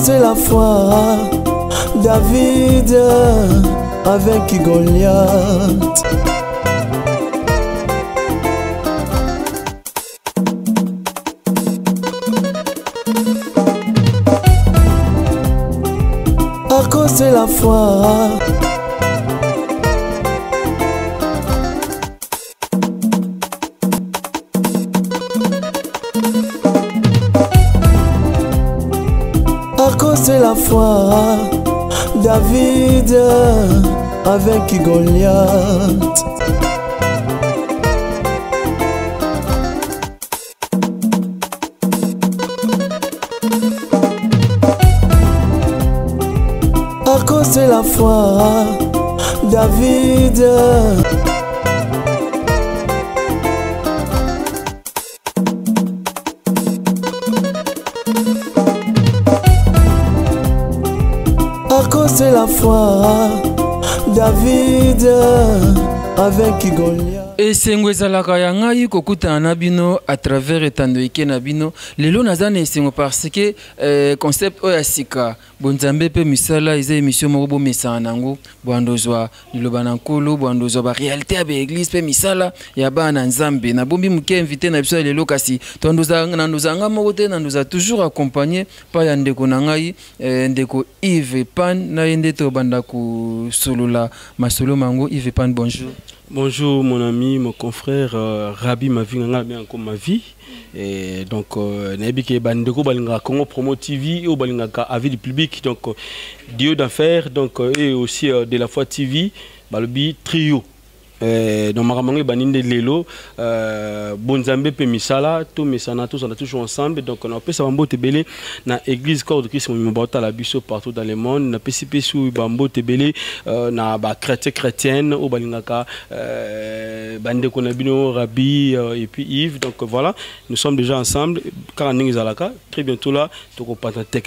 cause de la foi, David avec Goliath. À cause de la foi, à cause de la foi, David avec Goliath. À cause de la foi, David à cause de la foi, David avec Goliath. Et sengo ezalaka ya ngai kokutana na bino à travers etando eke na bino lelo naza na esengo parce que concept oyo ya sika bonzambe mpe misala eza émission moko bomesana nango bwandozwa liloba na nkolo bwandozwa baréalité ya baeglise mpe misala ya bana nzambe nabombi moke invité na biso ya lelo kasi nandozanga moko te nandoza toujours accompagné pa ya ndeko na ngai ndeko Yves Pan na ye nde tobanda kosolola masolo mango. Yves Pan, bonjour. Bonjour mon ami, mon confrère Rabi Mavinga bien comme ma vie. Et donc Nebike Bandeko Balinga Congo Promo TV ou Balinga Avis du public donc Dieu d'enfer donc et aussi de la foi TV Balobi trio. Dans Maramangue Baninde Lelo, Bonzambe pe Misala, tous mes sanatos on a toujours ensemble. Donc on a pu savoir Tebele na église corps de Christ Mimobata la biso partout dans le monde. Na PCP sous Bambo Tebele na ba chrétienne au Balingaka Bande Konabino Rabi et puis Yves. Donc voilà, nous sommes déjà ensemble. Karaning Zalaka, très bientôt là,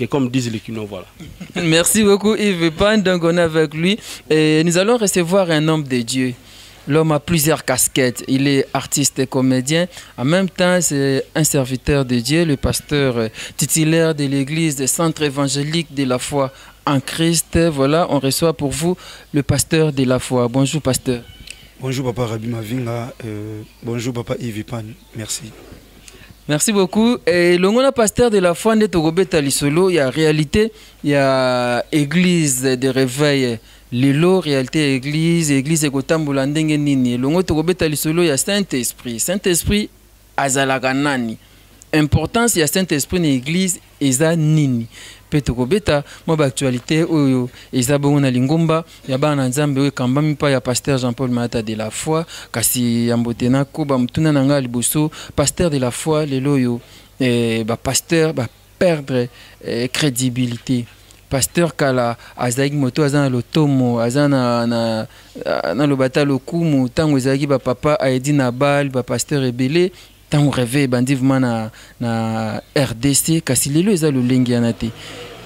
comme disent les Kino. Voilà. Merci beaucoup Yves Pan. Donc on est avec lui et nous allons recevoir un homme de Dieu. L'homme a plusieurs casquettes. Il est artiste et comédien. En même temps, c'est un serviteur de Dieu, le pasteur titulaire de l'église du centre évangélique de la foi en Christ. Voilà, on reçoit pour vous le pasteur de la foi. Bonjour, pasteur. Bonjour, papa Rabi Mavinga. Bonjour, papa Yves Pan. Merci. Merci beaucoup. Et le pasteur de la foi, il y a réalité, il y a église de réveil. Lelo réalité église et kotambola ndenge nini longo tokobeta lisolo ya Saint-Esprit azalaka nani importance ya Saint-Esprit na église eza nini pe tokobeta mo ba actualité oyo eza bongo na lingomba ya bana nzambe oyo kambami pa ya pasteur Jean-Paul Mata de la foi kasi yambotena ko ba mutuna nanga liboso pasteur de la foi lelo yo ba pasteur ba perdre crédibilité. Pasteur Kala azaki moto azana lotomo azana na lobata lokumu tango ezaki ba papa aidi na bal ba pasteur ebele tango rêvé bandivement na RDC kasi lelo eza lolengi yanate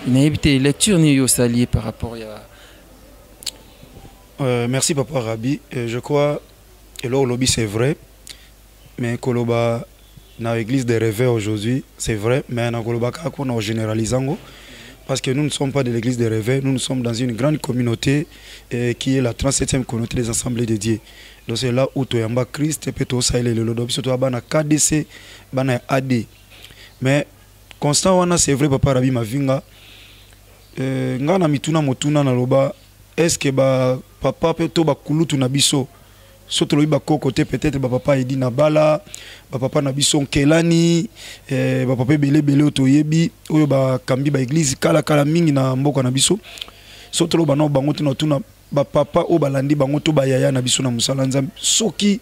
na ebité lecture ni yo salier par rapport à merci papa Rabi. Je crois que le lobby c'est vrai mais koloba na église des réveils aujourd'hui c'est vrai mais na koloba ka ko na généralisant. Parce que nous ne sommes pas de l'église des réveils, nous sommes dans une grande communauté qui est la 37e communauté des assemblées de Dieu. Donc c'est là où tu es en Christ, et puis tu es le Lodobi, surtout à KDC, à AD. Mais constant, c'est vrai, papa Rabi Mavinga, ngana mituna motuna na loba, est-ce que papa peut to bakulutu na biso? Surtout le côté peut-être papa Edi Nabala, papa Nabison Kelani, papa Bele Bele Otoyebi, oyo ba kambi ba église kala kala mingi na mboka na biso. Surtout le bano bangote na tuna papa o balandi bangoto ba yaya na biso na musala nzambe. Soki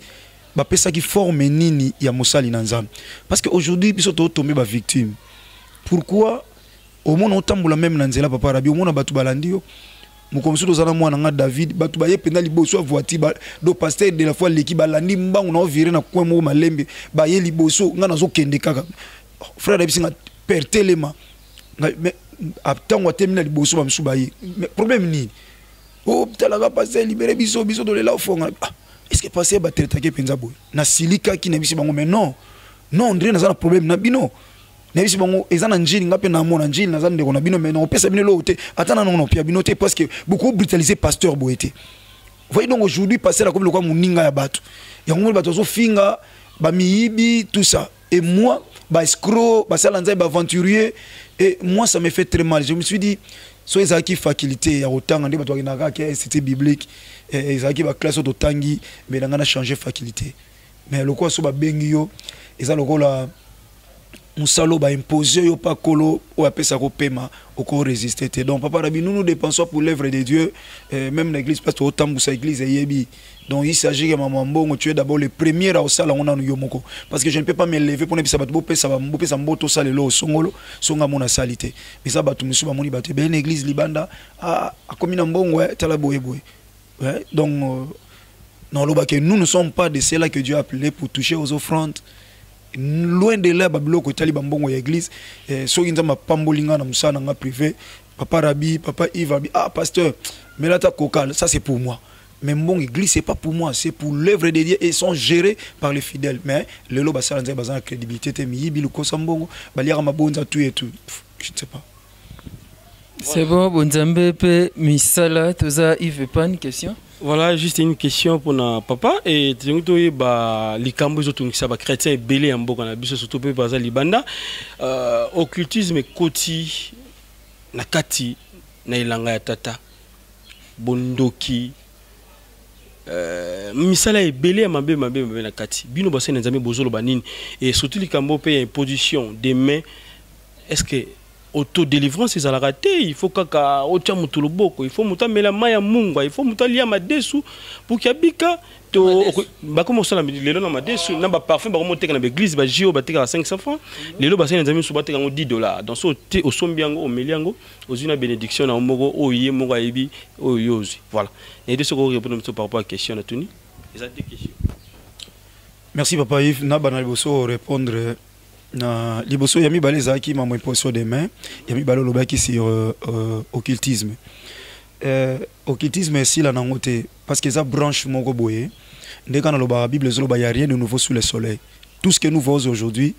ba pesa ki forme nini ya musali na nzambe. Parce que aujourd'hui biso to tomber ba victime. Pourquoi au monde on tambola même na nzela papa Rabi au monde batu balandi yo. Mukomsuto zana mwana nga David batu baye pena liboso voiture do pasteur de la foi l'équipe balandi mbangu na viré na kwa mo malembe baye liboso nga nazo kende kaka frère bisinga pertelema mais atango atemina liboso ba msu baye problème ni oh talaka pasteur libéré biso do lela ofonga est-ce que pasteur ba traiter ke penza boy na silika ki na biso bango mais non on dirait na zana problème na bino Nebi bongo ezana njili ngape na mona njili na zande kona bino mais non pesa bino lote atana non pia bino te parce que beaucoup brutaliser pasteur boete. Voyez donc aujourd'hui passer la comme le quoi muninga ya batu. Ya ngombe batu zo finga ba miibi tout ça et moi ba escroc ba salanza ba aventurier et moi ça me fait très mal. Je me suis dit so ezaki faculté ya otanga ndé batu kinaka ke c'était biblique et ezaki ba classe otangi mais ngana changer faculté. Mais le quoi so ba bengi yo eza lokola musalo ba imposer yo pa kolo ou apesa ko pema au ko résister. Donc papa Rabi nous dépensons pour l'œuvre de Dieu même l'église parce que autant sa église yebi. Donc il s'agit que maman bongo tu es d'abord le premier à osala on a nous yomoko parce que je ne peux pas me lever pour ne pas sabato pesa mboto salelo songolo songa mona salité. Mais ça batu musu ba moni batu ben église libanda a comme na mbongo tala boye boye. Donc non lo ba que nous ne sommes pas de ceux-là que Dieu a appelé pour toucher aux offrandes. Loin de là babiloko tali bambongo ya église so inza mapambolinga na musana nga privé papa Rabi papa Yves Rabi ah pasteur mais là ta kokal ça c'est pour moi mais mon église c'est pas pour moi c'est pour l'œuvre de Dieu et sont gérés par les fidèles mais le lo basala nza bazana crédibilité te miyibi luko sambongo baliara mabonza tout et tout je ne sais pas. C'est bon bonzambe pe misala toza Yves Pan question. Voilà, juste une question pour notre papa. Et tu as les cambos les chrétiens belé en Boka, surtout pour les Libanda. Occultisme koti, nakati, nailanga tata, bondoki. Misala est belé à mabé nakati. Bino basse n'azame bozolo banine. Et surtout les cambos payent une position des mains. Est-ce que autodélivrance c'est la raté il faut kaka ocha mutuluboko il faut mutamela maya munga il faut mutalia madesu pour kiabika to ba comme ça lelo na madesu na ba parfum ba monter na église ba jio ba teka 500 francs lelo ba sene nzami suba teka $10 donc so te au sombiango au meliango aux une bénédiction na moko oye moko ayebi oyozi voilà et de ce qu'on répondre par rapport à question na tuni les autres questions. Merci papa Yves na banal boso répondre na liboso yami baleza ki mamo imposition des mains yami balo lobaki sur occultisme occultisme si la nangote parce que ça branche moko boye ndeka na loba Bible zoloba y a rien de nouveau sous le soleil tout ce que nous voyons aujourd'hui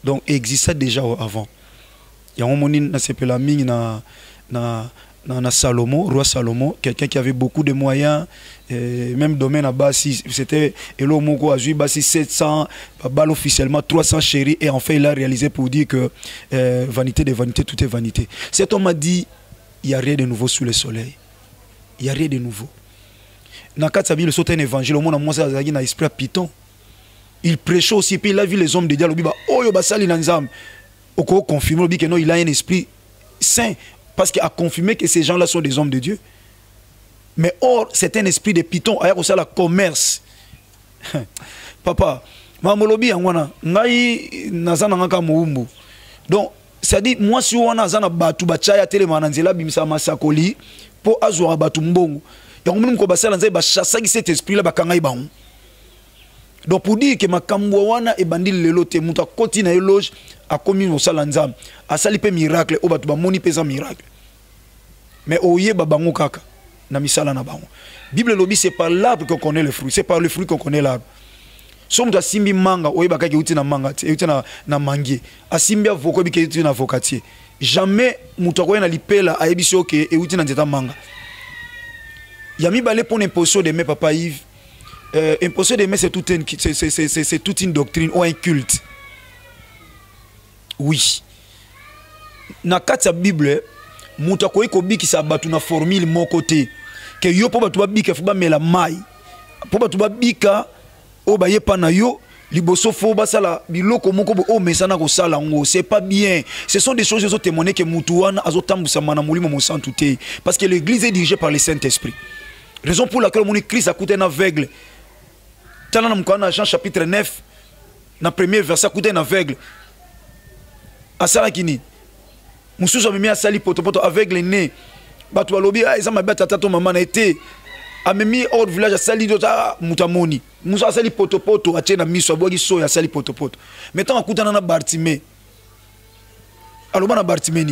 donc existait déjà avant il y a un moni na sepela mingi na Salomon, roi Salomon, quelqu'un qui avait beaucoup de moyens, même domaine à bas, c'était Elo Moko a joué bas 700, balle officiellement 300 chéris, et enfin il a réalisé pour dire que vanité de vanité, tout est vanité. Cet homme a dit, il n'y a rien de nouveau sous le soleil. Il n'y a rien de nouveau. Dans le Bible, il un évangile, au monde a Moussa Azagi na esprit à Python. Il prêchait aussi, puis il a vu les hommes de Dieu, il a dit, oh, il a confirmé que non, il a un esprit saint. Parce qu'il a confirmé que ces gens-là sont des hommes de Dieu. Mais or, c'est un esprit de Python. Il y a aussi le commerce. Papa, mamolobi angwana ngai nazana ngaka muumbu. Donc, c'est-à-dire moi si on a zana batu bachaya tele mananzela bimsa masakoli pour azwa batu mbongo. Ya ngumuni ko basala nzai ba chassa ki cet esprit là bakanga ibaon. Donc pour dire que makambo wana ebandili lelo te muta koti na éloge a commis au salanzam a sali pe miracle o batu ba moni pesa miracle mais oye babango kaka na misala na bango Bible lobi c'est par l'arbre qu'on connaît le fruit c'est par le fruit qu'on connaît l'arbre so muta simbi manga oye bakaki uti na manga uti na mangier asimbi avoko bi ke uti na avocatier jamais muta ko na lipela ayebiso ke e uti na nzeta manga yami balé pour imposition de mes papa Yves imposer des mains c'est toute une doctrine ou un culte. Oui. Na kati ya Bible, muta ko biki sa batu na formule mon côté que yo po batu ba bika fo ba mela mai. Po batu ba bika o ba yepa na yo liboso fo ba sala biloko moko o mesana ko sala ngo c'est pas bien. Ce sont des choses qui sont témoignées que mutu wana azotambusa mana mulimo mo santuté parce que l'église est dirigée par le Saint-Esprit. Raison pour laquelle mon Christ a coûté un aveugle. Dans Jean chapitre 9, dans le premier verset, écoutez un aveugle. À Sarakini, Moussou a mis à Sali Potopoto aveugle né. Batou Alobi, ils ont mis à Tato Maman été. A mis hors village à Sali Dota Moutamoni. Moussou a Sali Potopoto, a Tchena Misso, a Bogi So, a Sali Potopoto. Maintenant, écoutez un Bartimé. Alors, on a Bartimé.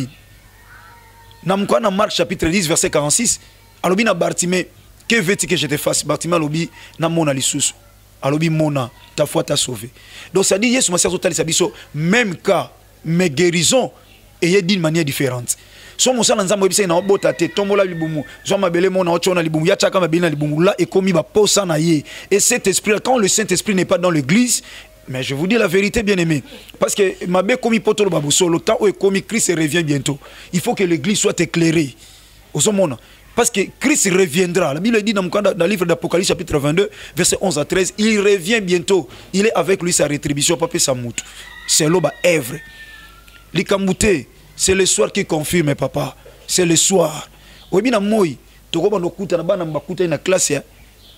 Dans Marc chapitre 10, verset 46, Alobi na Bartimé. Que veux-tu que je te fasse? Bartimé Alobi, na mon alisous. alobi mona ta foi t'a sauvé. Donc ça dit Yesu Masiya zotali sabiso même cas mais guérison et d'une manière différente. So mosala nzambo ebisa na obota te tombola libumu zo mabele mona ochona libumu ya chaka mabele na libumu là et komi ba posa na ye. Et cet esprit quand le Saint-Esprit n'est pas dans l'église, mais je vous dis la vérité bien aimé, parce que mabe komi potolo babuso le temps où komi Christ revient bientôt. Il faut que l'église soit éclairée. Osomona parce que Christ reviendra. La Bible dit dans le livre d'Apocalypse chapitre 22 verset 11 à 13, il revient bientôt. Il est avec lui sa rétribution papa sa mout. C'est l'oba œuvre. Likamouté, c'est le soir qui confirme papa. C'est le soir. Obina moi, toko bano kuta na bana bakuta na classe ya.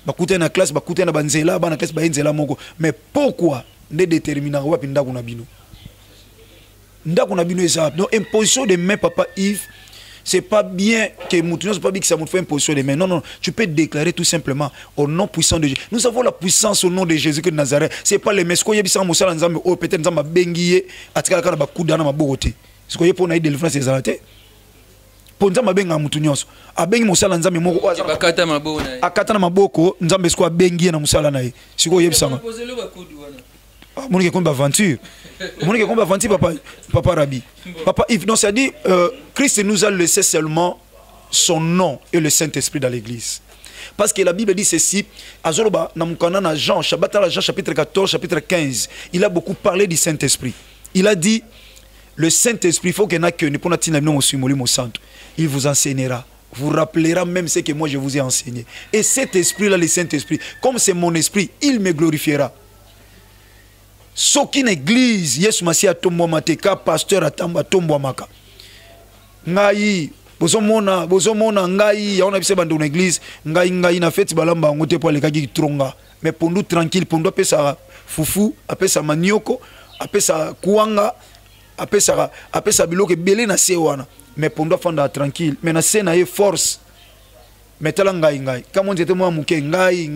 Bakuta na classe, bakuta na banzela, bana classe banzela moko. Mais pourquoi ne déterminer wapi ndako na bino? Ndako na bino eza. Donc imposition de main papa Yves, c'est pas bien que Moutounios, c'est pas bien que ça me fait imposition de main. Non, non, tu peux déclarer tout simplement au nom puissant de Jésus. Nous avons la puissance au nom de Jésus de Nazareth. C'est pas les mesco yebisa mosala nzambe o peut-être nzamba bengiye atikala kana bakuda na mabogote. Ce que pour na délivrance des alaté. Pour nzamba benga Moutounios. Abengi mosala nzambe moko bakata maboko na. Akata na maboko nzambe sko bengiye na mosala na ye. Siko yebisa ma. Monique combat aventure. Monique combat aventure papa Rabbi. Papa Yves, non, ça dit Christ nous a laissé seulement son nom et le Saint-Esprit dans l'église. Parce que la Bible dit ceci, Azoroba namukana Jean, Jean chapitre 14, chapitre 15, il a beaucoup parlé du Saint-Esprit. Il a dit le Saint-Esprit, il faut qu'il n'y ait que nous pour il vous enseignera. Vous rappellera même ce que moi je vous ai enseigné. Et cet esprit-là, le Saint-Esprit, comme c'est mon esprit, il me glorifiera. Soki na église Yesu Masiya tombo mateka pasteur atamba tombo maka ngai bozomona ngai yaona bise bando na église ngai na fête balamba ngote po lekaki tronga mais pondu tranquille pondu apesa fufu apesa manioko apesa kuanga apesa biloko belé na se wana mais pondu afanda tranquille mais na se na ye force metala ngai kama nzete mwa muke ngai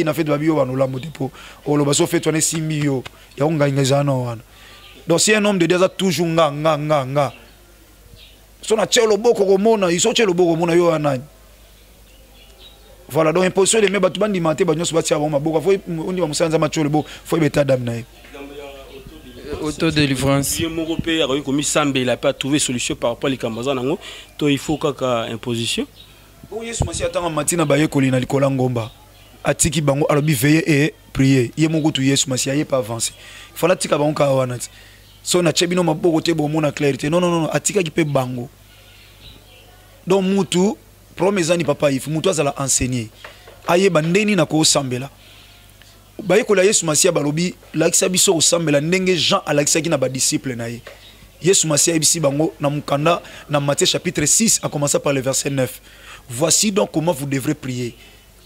na fête babio bano lambo depo oloba so fête wana simbi yo ya ngai zana wana. Donc si un homme de Dieu a toujours nga so na chelo boko komona iso chelo boko mona yo anani. Voilà, donc imposition de me batu bandi mate ba nyoso batia ba maboko fo ondi ba musanza macholo bo fo beta dam na ye. Auto-délivrance. Dieu mon repère a commis sambe, il a pas trouvé solution par rapport à l'Ikambaza nango. To il faut kaka imposition. Bon Yesu Masiya tanga matina ba yekoli na likola ngomba. Atiki bango alobi veiller et prier. Ye mongo tu Yesu Masiya ye pas avancer. Fala tika bango ka wana. So na chebino maboko te bo mona clarité. Non, atika ki pe bango. Donc mutu promesani papa Yves mutu azala enseigner. Aye bandeni na ko sambela. Ba yekola Yesu Masiya balobi lakisa biso ko sambela ndenge Jean alakisa ki na ba disciple na ye. Yesu Masiya ibisi bango na mukanda na Matthieu chapitre 6 a commencé par le verset 9. Voici donc comment vous devrez prier.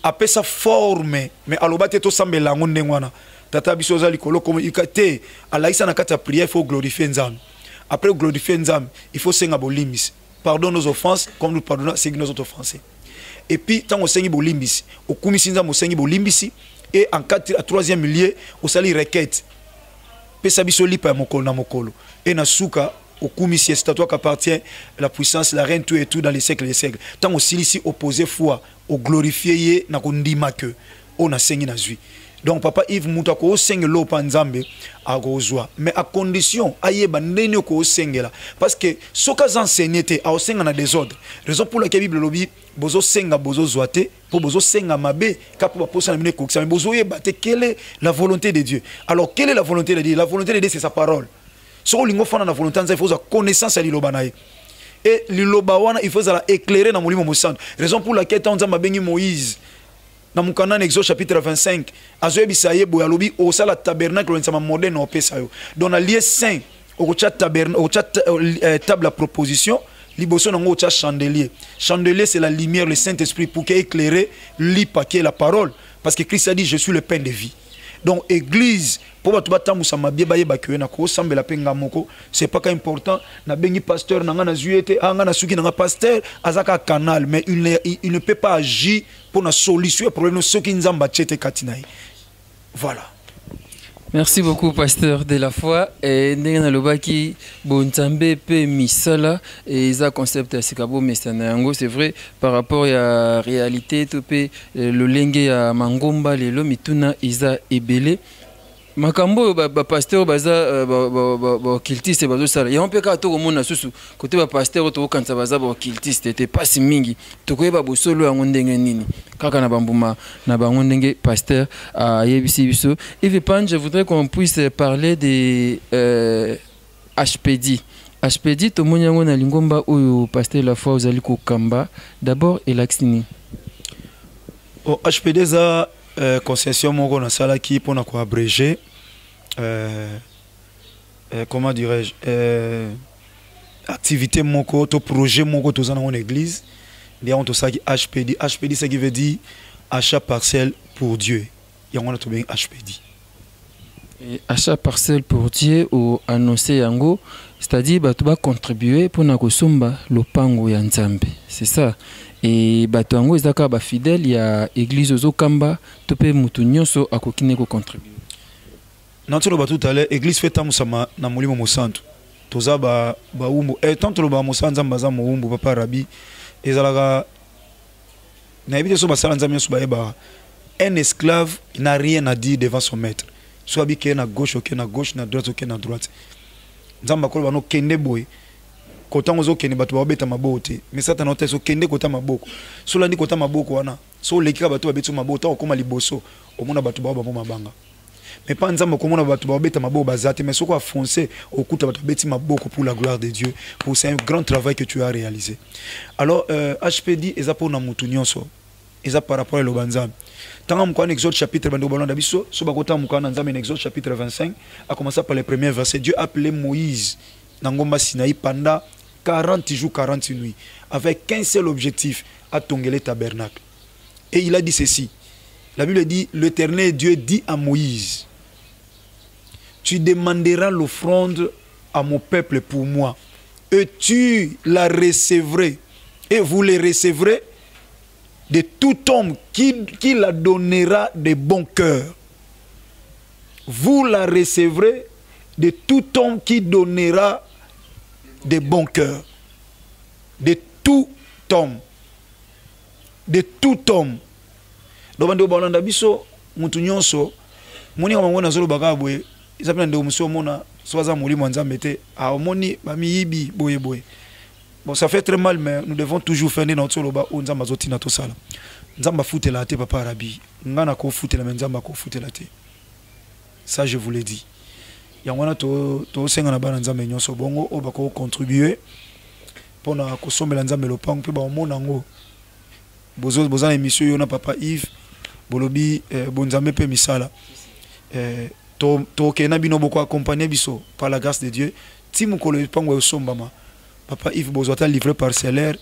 Après sa forme, mais alobate to sambela ngondengwana. Tata biso za likolo comme ikate alaisa na kata prière, il faut glorifier Nzambe. Après glorifier Nzambe, il faut senga bolimbis. Pardonne nos offenses comme nous pardonnons ceux qui nous ont offensés. Et puis tant on sengi bolimbis, au kumisi Nzambe sengi bolimbisi et en troisième milieu, au sali requête. Pesa biso lipa ya mokolo na mokolo. Et na suka au commissaire, c'est à toi qu'appartient la puissance, la reine, tout et tout dans les siècles et les siècles. Tant aussi ici opposé foi, au glorifié, na kondima que on a saigné na zui. Donc papa Yves Moutako au seigne lo panzambe a gozwa. Mais à condition aye bandeni ko au seigne là. Parce que ce cas enseigné te a au seigne na désordre. Raison pour laquelle Bible lobi bozo senga bozo zoate pour bozo senga mabe kapo posa na mine kokisa. Mais bozo yebate quelle est la volonté de Dieu. Alors quelle est la volonté de Dieu? La volonté de Dieu c'est sa parole. Si on a la volonté, il faut la connaissance à l'ilobanaï. Et l'ilobawana, il faut éclairer dans mon livre. Raison pour laquelle on a béni Moïse. Dans mon canal Exode chapitre 25, Azoé Bisaye Boyalobi, au sala tabernacle, on a moderne au Pesayo. Dans le lieu saint, au chat tabernacle, au chat table à proposition, liboso nango au chat chandelier. Chandelier, c'est la lumière, le Saint-Esprit, pour qu'éclairer l'hypaquet, la parole. Parce que Christ a dit, je suis le pain de vie. Donc, église, pour c'est pas important. Na bengi pasteur, na ngana zuete, na suki na pasteur, azaka canal, mais il ne peut pas agir pour la solution au problème. Ce qui nous a battu, voilà. Merci beaucoup, pasteur de la foi. Et ndenge lobaki bonzambe pe misala et isa concept ya sikabo mesana yango, c'est vrai par rapport à réalité to pe le lenge ya mangomba lelo mituna isa ebele. Makambo ba pasteur baza ba kiltiste bazo sala. Ya on peut ka to komona susu côté ba pasteur to kanza baza ba kiltiste te pas mingi. To koyeba bo solo yango ndenge nini. Kaka na bambuma na bango ndenge pasteur a yebisi biso. Yves Pan, je voudrais qu'on puisse parler des HPD. HPD to monyango na lingomba oyo pasteur la fois ozali ko kamba. D'abord elaxini. Oh, HPD za concession moko na salaki pour na ko abréger comment dirais-je activité moko to projet moko to za na une église et on to saki HPD. HPD ça qui veut dire achat parcelle pour Dieu. Et on a to bien HPD. Et achat parcelle pour Dieu ou annoncer yango, c'est-à-dire tu vas contribuer pour na ko somba lopango ya Nzambe. C'est ça. Et bato yango ezaka ba fidèle ya église ozokamba to pe mutu nyonso akokine ko contribuer. Nantolo ba tout à l'heure église fait tamusama na molimo mosantu. Toza ba umbu tant lo ba mosanza mbaza mo umbu papa Rabi ezalaka na ebite so basala nzambe so ba un esclave n'a rien à dire devant son maître. Soit bi ke na gauche ok na gauche na droite ok na droite. Nzamba ko ba no kende boy. Kotango zo kende bato ba beta maboko te mais ça tanote so kende kota maboko so landi kota maboko wana so lekika bato ba betu maboko ta okoma liboso omona bato ba ba mabanga mais pas nzamba komona bato ba beta maboko bazate mais soko afoncer okuta bato beti maboko pour la gloire de Dieu pour c'est un grand travail que tu as réalisé. Alors HPD eza pour na mutu nyonso eza par rapport à l'obanzam tanga mukana Exode chapitre bando balonda biso so bakota mukana nzambe en Exode chapitre 25 a commencé par les premiers versets. Dieu a appelé Moïse Nangomba Sinaï pendant 40 jours, 40 nuits, avec qu'un seul objectif, à Tongele tabernacle. Et il a dit ceci. La Bible dit, l'Éternel Dieu dit à Moïse, tu demanderas l'offrande à mon peuple pour moi, et tu la recevras, et vous les recevrez de tout homme qui la donnera de bon cœur. Vous la recevrez de tout homme qui donnera de bon cœur, de tout homme, de tout homme. Donc bando balanda biso mutu nyonso moni kama ngona zolo bakabwe izapena ndo muso mona soza mulimo nzambe te a moni bamiyibi boye boye. Bon ça fait très mal mais nous devons toujours faire notre solo ba nzamba zotina to sala. Nzamba futela te papa Rabi, ngana ko futela mais nzamba ko futela te. Ça je vous l'ai dit. Yangwana to senga na bana nzambe nyonso bongo o bako contribuer pona ko sombela nzambe lopango pe ba mona ngo boza émission yona papa Yves bolobi bonzambe pe misala to kena bino boko accompagner biso par la grâce de Dieu timu ko le pango sombama papa Yves bozota livré parcellaire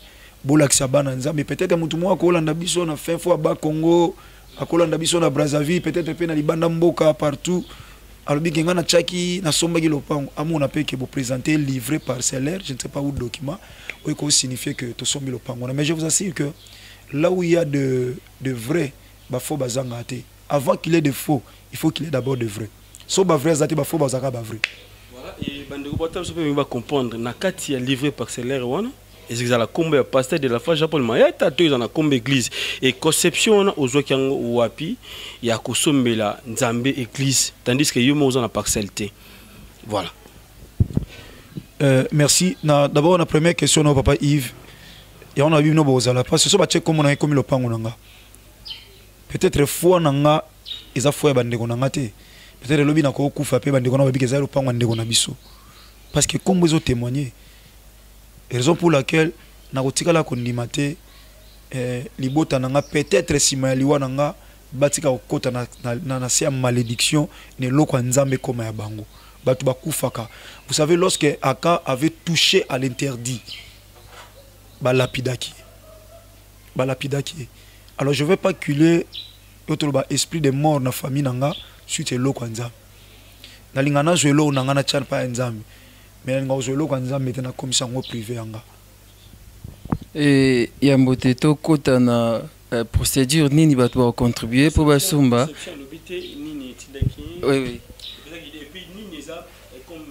bolakisa bana nzambe peut-être mutu mwa ko landa biso na fin fois ba Congo akolanda biso na Brazzaville peut-être pe na libanda mboka partout. Alors, bien que chaki na somba gilopango amona pe que vous présenter livré parcellaire, je ne sais pas où le document, ou il signifie que to sombi lopango. Mais je vous assure que là où il y a de vrai, bah faut bazangate. Avant qu'il y ait de faux, il faut qu'il y ait d'abord de vrai. So ba vrai zate ba faux bazaka ba vrai. Voilà, et bandeko bota so pe va comprendre na kati ya livré parcellaire wana. Et c'est la combe ya pasteur de la foi Jean-Paul Mayata to na combe église et conception ozo kyango wapi ya kosombela nzambe église tandis que yomo ozo na parcelleté. Voilà. Merci. D'abord la première question no papa Yves. Et on a vu no bozala parce que so ba check comme on a comme le pango nanga. Peut-être foi nanga eza foi bandeko nanga te. Peut-être lobi na ko kufa pe bandeko na ba bikeza le pango ndeko na biso. Parce que comme ils ont témoigné raison pour laquelle na kotika la kondimate libota nanga peut-être sima liwa nanga batika okota na sia malédiction ne loko nzambe koma ya bango batu bakufaka. Vous savez lorsque Aka avait touché à l'interdit balapidaki. Alors je vais pas culer l'autre esprit de mort na famille nanga suite loko nzambe na lingana jelo nanga na chan pa nzambe. Mais nga ozolo kwa nzambe te na commission privé yanga. Et yambote to kota na procédure nini bato ba contribuer pour basumba. Oui oui. ça comme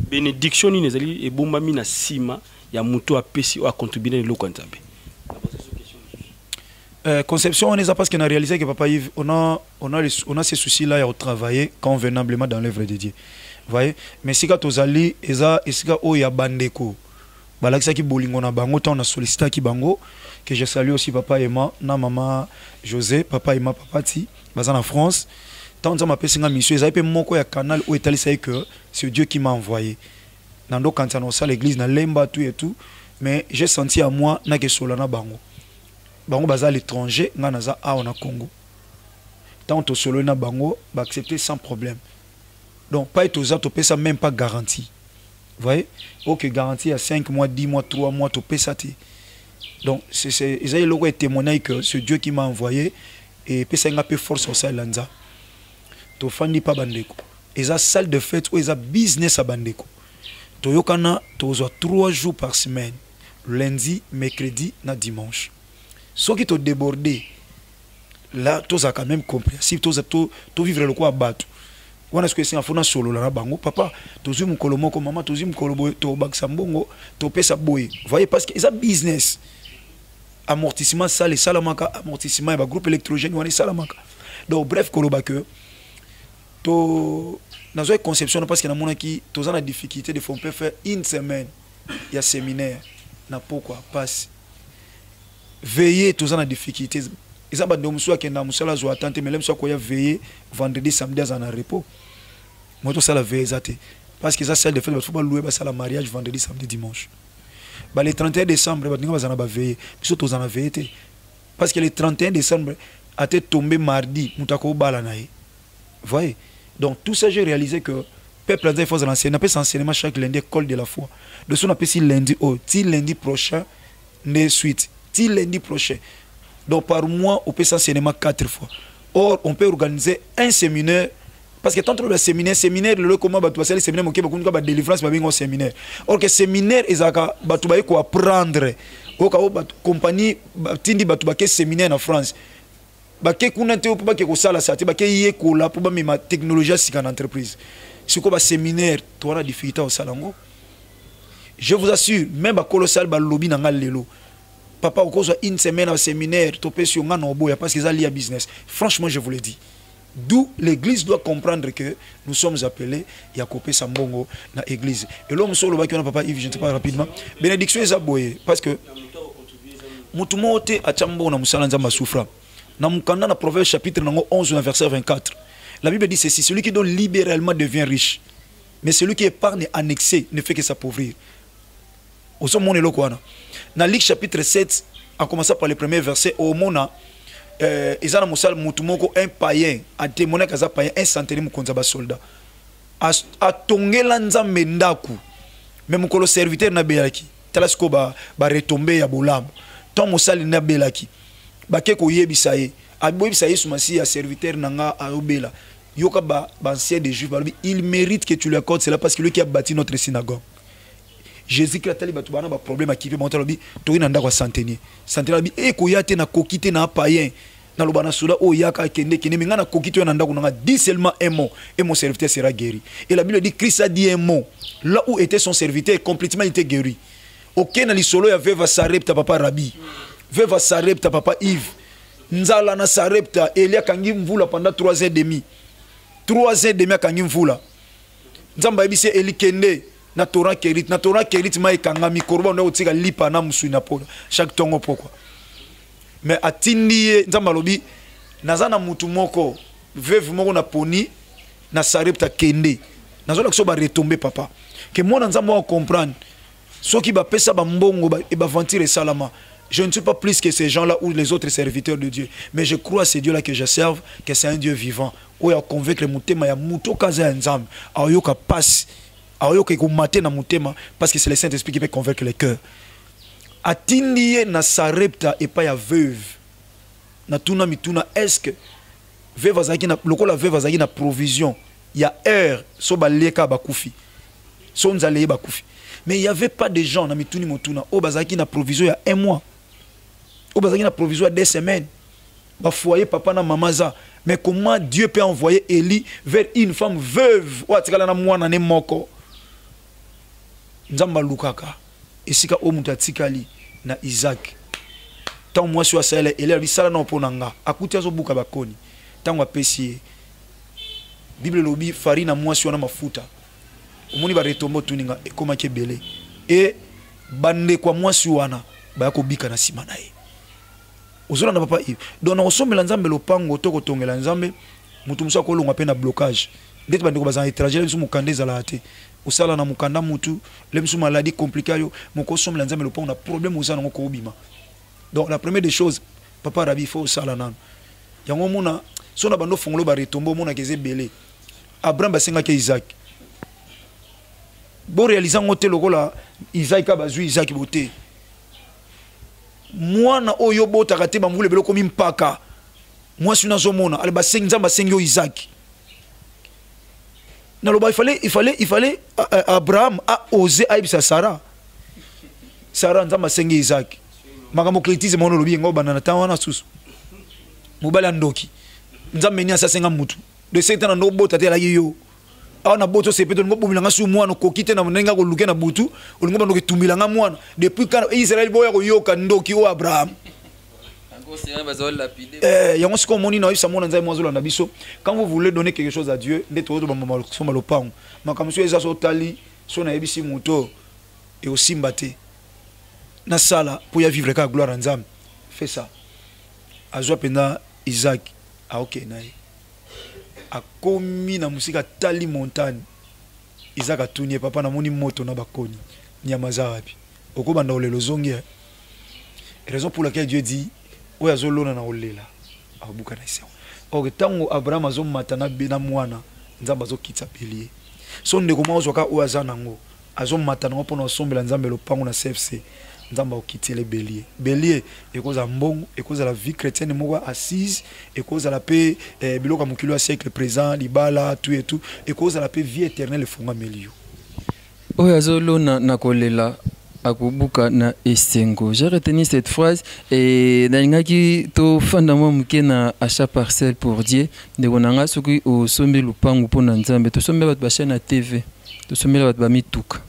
bénédiction ni nezali et bombami na sima ya muto a pesi a contribuer le Nzambe. Conception, on est là parce qu'on a réalisé que Papa Yves, on a ces soucis-là à travailler convenablement dans l'œuvre de Dieu. Vous voyez? Mais si quand on ali, eza o ya bandeko. Balakisa ki bolingo na bango, on a sollicité ki bango, que je salue aussi Papa Emma, na maman José, Papa Emma, Papa Ti, bazan en France. Tant on m'a passé une mission, ils avaient mon ya canal où est allé que c'est Dieu qui m'a envoyé. Nando quand on a l'église na lemba tout et tout, mais j'ai senti à moi na ke solana bango. Bango baza à l'étranger, nganaza a on a Congo. Tant on solo na bango, ba accepter sans problème. Donc pas être aux autres, ça même pas garantie. Vous voyez? Ok, garantie à 5 mois, 10 mois, 3 mois, tu payes ça. Donc ils ont le témoignage que c'est Dieu qui m'a envoyé et puis ça a un peu force au Saïlanza. Tu fais pas bandeko. Ils ont salle de fête ou ils ont business à bandeko. Tu as 3 jours par semaine, lundi, mercredi, na dimanche. Ceux qui t'ont débordé, là, tu as quand même compris. Si tu vivre le quoi à battre, on a ce que c'est un fond solo là, bango, papa, tu as mon colomo comme maman, tu as mon colomo, tu as bag sambongo, tu as payé sa boy. Vous voyez, parce qu'ils ont business. Amortissement, ça, les salamaka, amortissement, il y a un groupe électrogène, on est salamaka. Donc, bref, koloba que, tu as une conception parce qu'il y a des gens qui ont la difficulté de faire une semaine, il y a un séminaire, n'a pourquoi, passe. Veiller tous en difficulté. Ils ont des gens qui ont des attentes, mais même si ils veillé vendredi, samedi, ils ont un repos. Moi, tout ça, la veille, parce qu'ils ont celle de fait, il ne faut pas louer le mariage vendredi, samedi, dimanche. Le 31 décembre, ils ont veillé. Surtout, ils ont veillé. Parce que le 31 décembre, a été tombé mardi, ils ont Vous voyez? Donc, tout ça, j'ai réalisé que le peuple a fait l'enseignement. On peut s'enseigner chaque lundi, école de la foi. De ce qu'on appelle lundi, lundi prochain, de suite. Lundi prochain. Donc par mois, on peut s'enseigner 4 fois. Or, on peut organiser un séminaire. Parce que tant que le séminaire, le comment tu vas le séminaire, on peut faire délivrance, un séminaire. Or, que séminaire, ils ont apprendre. Au cas où compagnie, tindi batu séminaire en France. Baké kunante pour baké ko sala sa, baké yé ko la pour ma technologie si en entreprise. C'est quoi séminaire, tu auras difficulté au salango. Je vous assure, même ba colossal ba lobby na lelo. Papa, au cause une semaine au séminaire, tu peux sur un obo, parce qu'ils ont lié à business. Franchement, je vous le dis. D'où l'église doit comprendre que nous sommes appelés à couper Sambongo dans l'église. Et l'homme sur le bac, papa Yves, je ne sais pas rapidement. Bénédiction est aboyée. Parce que Moutumote a Chambo na Moussalanza Massoufra. Dans le Proverbe chapitre 11, verset 24. La Bible dit ceci: celui qui donne libéralement devient riche. Mais celui qui épargne annexé ne fait que s'appauvrir. Au son monde dans Luc chapitre 7, en commençant par le premier verset, au Mona, ils ont un païen, un témoin un païen, un centenaire de soldat. A tongé l'anza mendaku, même le serviteur na belaki, talasco ba retomber ya bolam. Tant mosali na belaki, ba keko yebisaye, a yebisaye sumasi a serviteur nanga a obela. Yoka ba ancien des Juifs, il mérite que tu lui accordes cela parce que lui qui a bâti notre synagogue. Jésus qui a tali batubana ba problème qui peut monter lobi to ina ndako centenier bi e ko yate na kokite na païen na lobana soda o yaka kende kene minga na kokite na ndako na dit seulement un mot et mon serviteur sera guéri. Et la Bible dit Christ a dit un mot là où était son serviteur complètement il était guéri. OK na lisolo ya veva sarepta papa Rabi. Veva sarepta papa Yves. Nzala na sarepta Elia kangi mvula pendant 3h30. 3h30 kangi mvula. Nzamba ebise Eli kende na Torah kerit ma ekanga mikoroba na otika lipa na musu na pona chaque tongo pourquoi mais atindi nzamba lobi nazana mutu moko veuve moko na poni na sarepta kende nazola ko ba retomber papa que moi nzamba on comprendre ceux qui ba pesa ba mbongo ba e ba ventire salama. Je ne suis pas plus que ces gens-là ou les autres serviteurs de Dieu, mais je crois à ce Dieu-là que je serve, que c'est un Dieu vivant où il a convaincre le mutema ya muto kaza nzam ayoka passe. Parce que c'est le Saint-Esprit qui peut convaincre les cœurs. Atindie na sarepta et pas ya veuve. Na tuna mituna est-ce que veuve azaki na lokola veuve azaki na provision. Il y a heure so baleka bakufi. So nzaleye bakufi. Mais il n'y avait pas de gens na mituni motuna o bazaki na provision il y a 1 mois. O bazaki na provision 2 semaines. ba foyer papa na maman za. Mais comment Dieu peut envoyer Élie vers une femme veuve ou atikala na mwana ne moko. Nzamba lukaka esika o mutu atikali na Isaac. Tant moi sur Sahel Élie a sala na ponanga akuti azobuka bakoni. Tango apesi Bible lobi farine moi sur na mafuta. Omoni ba retombo tuninga ekoma kebele. Et bande kwa moi sur wana ba ko bika na sima na ye. Ozola na papa Yves. Donc na osomela nzambe lopango to kotongela nzambe mutu musa ko longa pe na blocage. Ndeti bande ko bazana étranger biso mukande za la te. Osala na mukanda mutu le biso maladie compliquée yo moko somela nzambe lopango na problème osana ngoko obima. Donc la première des choses papa Rabi faut osala nan. Yango mona so na bando fongolo ba retombo mona keze belé. Abraham basenga ke Isaac. Bon réalisant ngote lokola Isaac ka bazui Isaac boté. Mwana oyo botaka te bambule beloko mimpaka. Moi si nazomona ale basengi nzamba sengi yo Isaac. Na loba il fallait Abraham a osé aibisa Sarah. Sarah nzamba sengi Isaac. Makambo kritize mono lobi ngo banana tawana susu. Mobala ndoki. Nzamba ni asasenga mutu. De setan ndo bota te la yo. Na boto se peto ngo bumilanga su mwana kokite na nenga ko luke na butu olingo bando ketumilanga mwana depuis quand Israël boya ko yoka ndoki o Abraham yango siko moni na isa mona nzai mwazola na biso quand vous voulez donner quelque chose à Dieu ndeto to bamba soma lopango makamso eza so tali so na yebisi muto et aussi mbate na sala pour ya vivre ka gloire en nzambe fais ça azwa pena Isaac a OK nae a komi na musika tali montagne Isaac atunie papa na moni moto na bakoni nyama za wapi okobanda olelo zongi raison pour laquelle Dieu dit oya zolona na olela abuka na isa ok tango Abraham azomata na bena mwana nzamba zokitsa belie so ndeko mwa ozoka oya za nango azomata nango pona osombela nzambe lopango na CFC nzamba okitile belie belie ekoza mbongo ekoza la vie chrétienne moko assise ekoza la paix biloko mukilo ya siècle présent libala tout et tout ekoza la paix vie éternelle fonga melio oya zolona na kolela akubuka na esengo. J'ai retenu cette phrase et nalingaki to fandamo muke na achat parcelle pour Dieu de konanga soki o sombe lupangu pona nzambe to sombe bat ba na TV to sombe bat ba mituka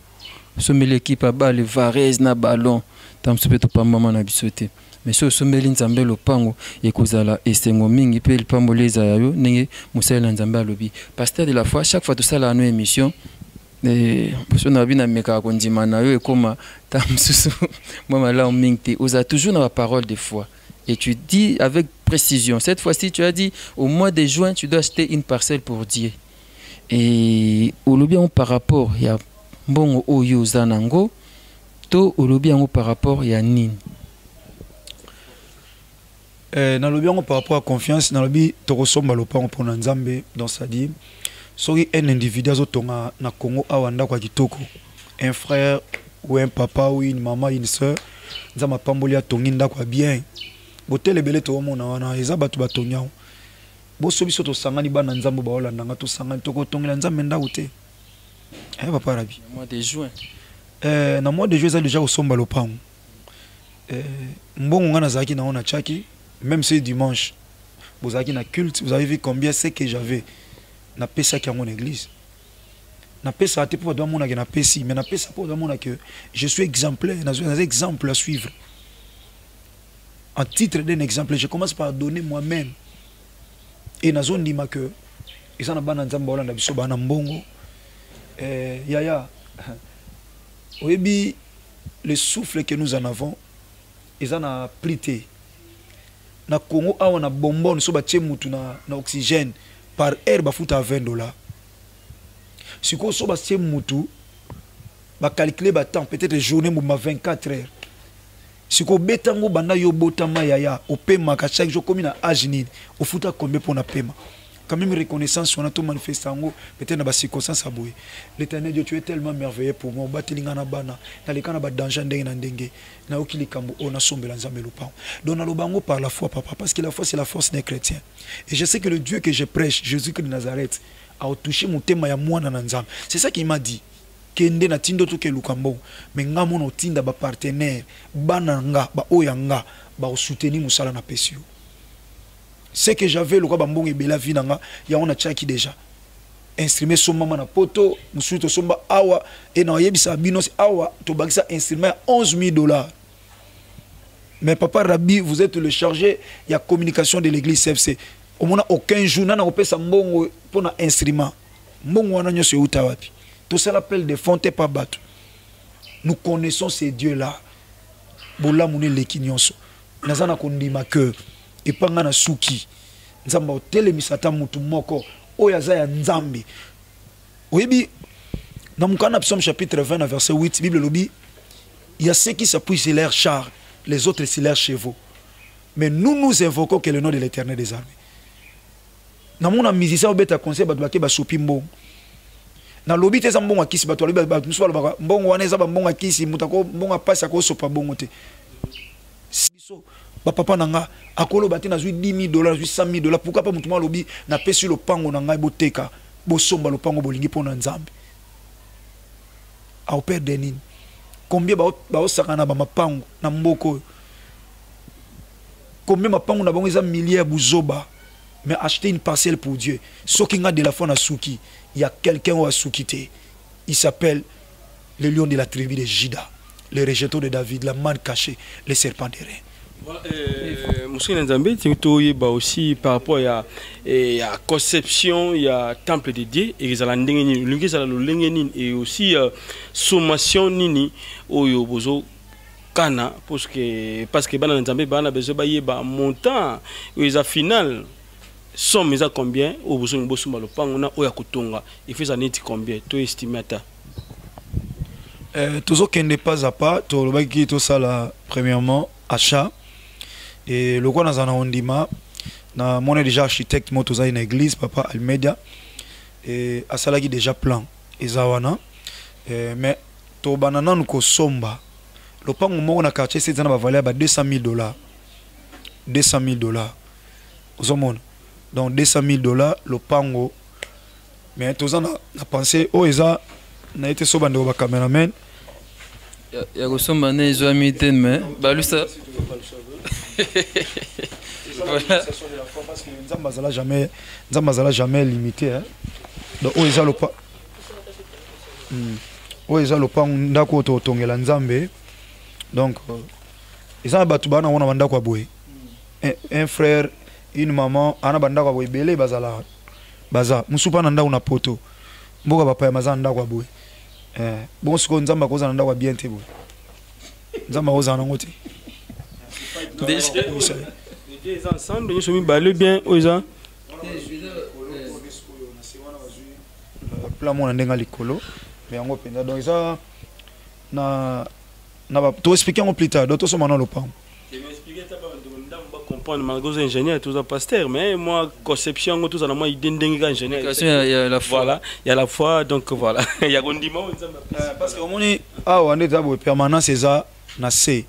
to sombe l'équipe a ba le Varese na ballon tam sope to pamba na bisote mais so sombe nzambe lupangu ekozala esengo mingi pe lipambo leza yayo nenge musala nzambe alobi pasteur de la foi chaque fois to sala no émission parce na bina meka kondima na yo ekoma tamsusu moi là mingte osa toujours dans la parole de foi et tu dis avec précision cette fois-ci tu as dit au mois de juin tu dois acheter une parcelle pour Dieu et au lobby par rapport il y a bon oyo zanango to au lobby par rapport il y a nini na lobby par rapport à confiance na lobby to resomba lopango pour nzambe dans sa dit soki un individu azotonga na Congo awanda kwa kitoko un frère ou un papa ou une maman une sœur nzama pamboli atongi ndako bien botele bele to mona wana eza batu batonya boso biso to sangani bana nzambo ba olanda nga to sangani to kotongela nzambe ndako te papa Rabi mois de juin na mois de juin ça déjà osomba lopango mbongo ngana zaki na ona chaki même ce dimanche vous avez na culte vous avez vu combien c'est que j'avais na pesa qui a mon église na pesa te pour doit mon na pesi mais na pesa pour doit mon que je suis exemplaire na un exemple à suivre en titre d'un exemple je commence par donner moi-même et na zone dima que ils en bana nzamba olanda biso bana mbongo yaya oyebi le souffle que nous en avons ils en a prité na Congo awa na bonbon so ba mutu na oxygène par air bafuta à $20. Si vous avez un moutou, vous calculez le temps, peut-être journée 24 heures. Si vous avez un banda yo botama yaya, au paiement, chaque jour comme une agini, au fouta combien pour na paiement. Quand même reconnaissance, on a tout manifesté peut-être dans la circonstance à bouer. L'Éternel Dieu, tu es tellement merveilleux pour moi. Batilinga na bana, dans les cas de danger ndenge, na okili kambo, on a sombé l'ensemble le pain. Donc, on a le par la foi, papa, parce que la foi, c'est la force des chrétiens. Et je sais que le Dieu que je prêche, Jésus-Christ de Nazareth, a touché mon thème ya mwana na nzambe. C'est ça qu'il m'a dit. Kende na tindo to ke lukambo, mais nga mono tinda ba partenaire, bana nga, ba oyanga, ba soutenir musala na pesio. Ce que j'avais, le quoi bambong et bela vinanga, ya on a tchaki déjà. Instrument somma na poto, musuto somba awa, et na yebisa binos awa, to bagisa instrument $11,000. Mais papa Rabi, vous êtes le chargé, il y a communication de l'église CFC. Au moins aucun jour, n'a pas sa mbongo pour un instrument. Mbongo wana nyo se utawapi. Tout ça l'appelle des fontes pas battu. Nous connaissons ces dieux-là. Bola mune leki nyonso. Nazana kondima que et panga na suki. Nzamba otele misata mutu moko oyaza ya nzambi. Oyebi dans mon Psaume chapitre 20 verset 8 Bible lobi il y a ceux qui s'appuient sur leurs chars, les autres sur leurs chevaux. Mais nous invoquons que le nom de l'Éternel des armées. Dans mon musicien obeta conseil batbake ba sopi mbongo. Na lobi te za mbongo akisi bato lobi ba musuba ba mbongo wana za mbongo akisi mutako mbongo pasi akosopa mbongo te. Biso ba papa nanga akolo bati na zui $10,000 zui $100,000 pourquoi pas mutuma lobi na pesi lo pango nanga boteka bo somba lo pango bolingi pona nzambe. Au père Denin. Combien ba osakana ba mapango na mboko. Combien mapango na bango za milliers buzoba. Mais acheter une parcelle pour Dieu. Ce qui a de la foi à Souki, il y a quelqu'un au Soukité. Il s'appelle le lion de la tribu de Jida, le rejeton de David, la manne cachée, le serpent des reins. Monsieur Nzambe, tu aussi par rapport à la conception, il y a temple de Dieu, et aussi sommation nini au bozo kana parce que bana Nzambe bana besoin ba montant, ils a final. Somme à combien au besoin de bosuma le pan on a oya kutonga il fait ça net combien tu estimes ta toujours qu'il n'est pas à pas tout le bail qui tout ça là premièrement achat et le quoi dans un ondima na mon déjà architecte moi tout ça une église papa Almeida et à ça là qui déjà plan ezawana mais to banana nous ko somba le pan on a quartier c'est dans la valeur ba $200,000 $200,000 aux hommes. Donc $200,000 le pango. Mais tous on a pensé oh ça n'a été souvent de cameraman. Il y a aussi un ils ont mis ten mais balu ça. Parce que Nzamba jamais limité hein. Donc oh ça le pas. Oh ça le pango ndako to tongela Nzambe. Donc ils ont battu bana on a banda kwa boy. Un frère une maman ana banda kwa boybele bazala baza musupa na ndako na poto mboka papa ya mazanda kwa boy bon siko nzamba koza na ndako bien te boy nzamba koza na ngote des ensemble nous sommes balé bien oza plan mon ndenga likolo mais yango penda donc ça na to expliquer en plus tard d'autres sont maintenant le pan comprendre malgré ingénieur tout ça pasteur mais moi conception tout ça moi idée ingénieur il y a la foi voilà il y a la foi donc voilà il y a gondiment parce que on est ah on est d'abord permanence c'est ça na C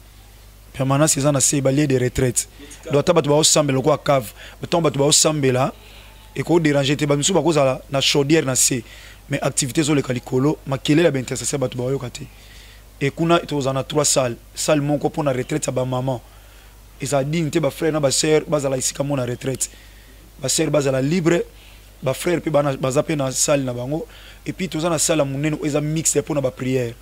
permanence c'est ça na C balier de retraite donc tu vas ensemble le quoi cave tu vas ensemble là et ko déranger te ba misu ba ko za na chaudière na C mais activité zo le kalikolo makele la bentesa ba tu ba yo kate et kuna tu en a 3 salle mon ko pour na retraite ba maman. Ils ont dit que les frères et les sœurs sont en retraite. Les sœurs sont libres, les frères sont dans la salle. Et puis, tous dans la salle, ils ont mixé pour la prière.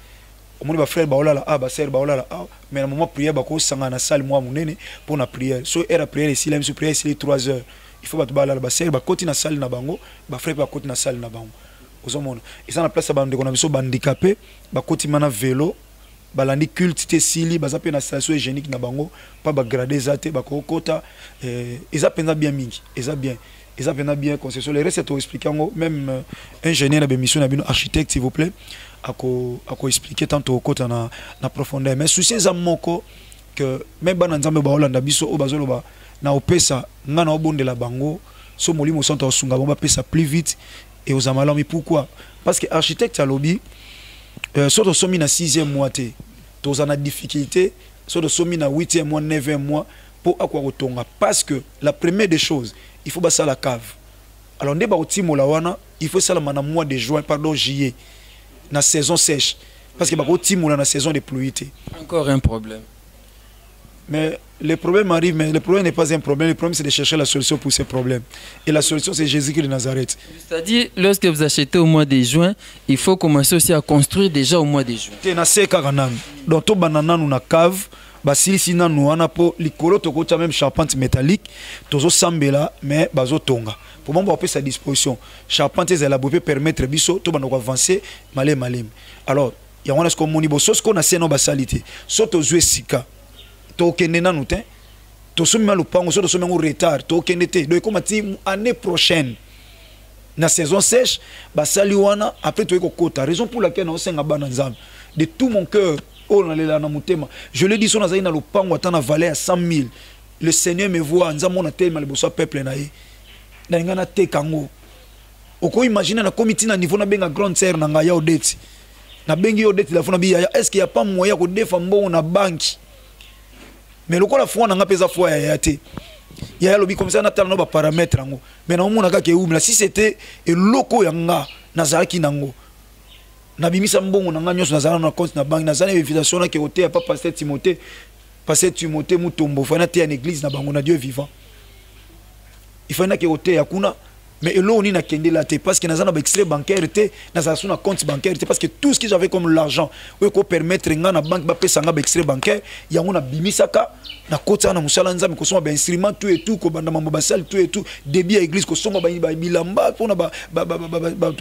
Les frères sont là, les sœurs sont là. Mais à un moment de prière, ils sont dans la salle pour la prière. Si la prière est la prière est 3 heures. Il faut que les sœurs soient dans la salle, les frères soient dans la salle. Ils sont dans la place de handicapés, ils sont dans le vélo. Balandi culte te sili bazape na station hygiénique na bango pas ba grader zate ba kokota eza penza bien mingi eza bien concession le reste to expliquer même ingénieur na mission na bino architecte s'il vous plaît ako expliquer tant to kota na profondeur mais souci za moko que même bana nzambe ba Holanda biso o bazoloba na opesa ngana obondela bango so molimo santa osunga bomba pesa plus vite et aux amalami pourquoi parce que architecte à lobby soit somi na 6e mois te tous en a difficulté soit somi na 8e mois 9e mois pour akwa kotonga parce que la première des choses il faut basa la cave alors ndeba otimo la wana il faut ça la na mois de juin pardon juillet na saison sèche parce que ba otimo la na saison de pluie te encore un problème Mais le problème arrive, mais le problème n'est pas un problème. Le problème, c'est de chercher la solution pour ces problèmes. Et la solution, c'est Jésus-Christ de Nazareth. C'est-à-dire, lorsque vous achetez au mois de juin, il faut commencer aussi à construire déjà au mois de juin. Donc, tout banana nous na cave, basili sina nous ana po likolo to kocha même charpente métallique, tozo sambela mais bazo tonga. Pour moi, on peut sa disposition. Charpente élaborée permettre biso to banoko avancer malem. Alors, il y a un ce qu'on moni bo sos qu'on a seno basalité. Soto jouer sika. To kenena nous ten. To somme le pango soto somme en retard. To kenete. Donc comme ti année prochaine. Na saison sèche, basali wana après to eko kota. Raison pour laquelle on senga bana nzam. De tout mon cœur, oh na lela na mutema. Je le dis son azali na le pango atana valeur à 100 000. Le Seigneur me voit nzam on a tellement le bosso peuple na ye. Na ngana te kango. Oko imaginer na comité na niveau na benga grande sœur na ngaya odeti. Na bengi odeti la fona biya. Est-ce qu'il y a pas moyen ko defa mbongo na banque? Mais le coup la foi n'a pas pesa foi ya te. Il y a lobby comme ça na tala no ba paramètres ngo. Mais na omona ka ke umla si c'était et loko yanga nazaki nango. Na bimisa mbongo na nganyo nazala na compte na banque nazala invitation na ke hotel pas passer Timothée mutombo fana te en église na bango na Dieu vivant. Il faut na ke hotel yakuna. Mais là, on est na parce que nous avons un extrait bancaire, nous avons un compte bancaire, parce que tout ce que j'avais comme l'argent, on peut permettre à la banque de payer un extrait bancaire, il y a un bimisaka, na kota na musala nzambe ko soma ba instrument tout et tout ko banda mambo basal tout et tout débit à église ko soma ba bilamba pona ba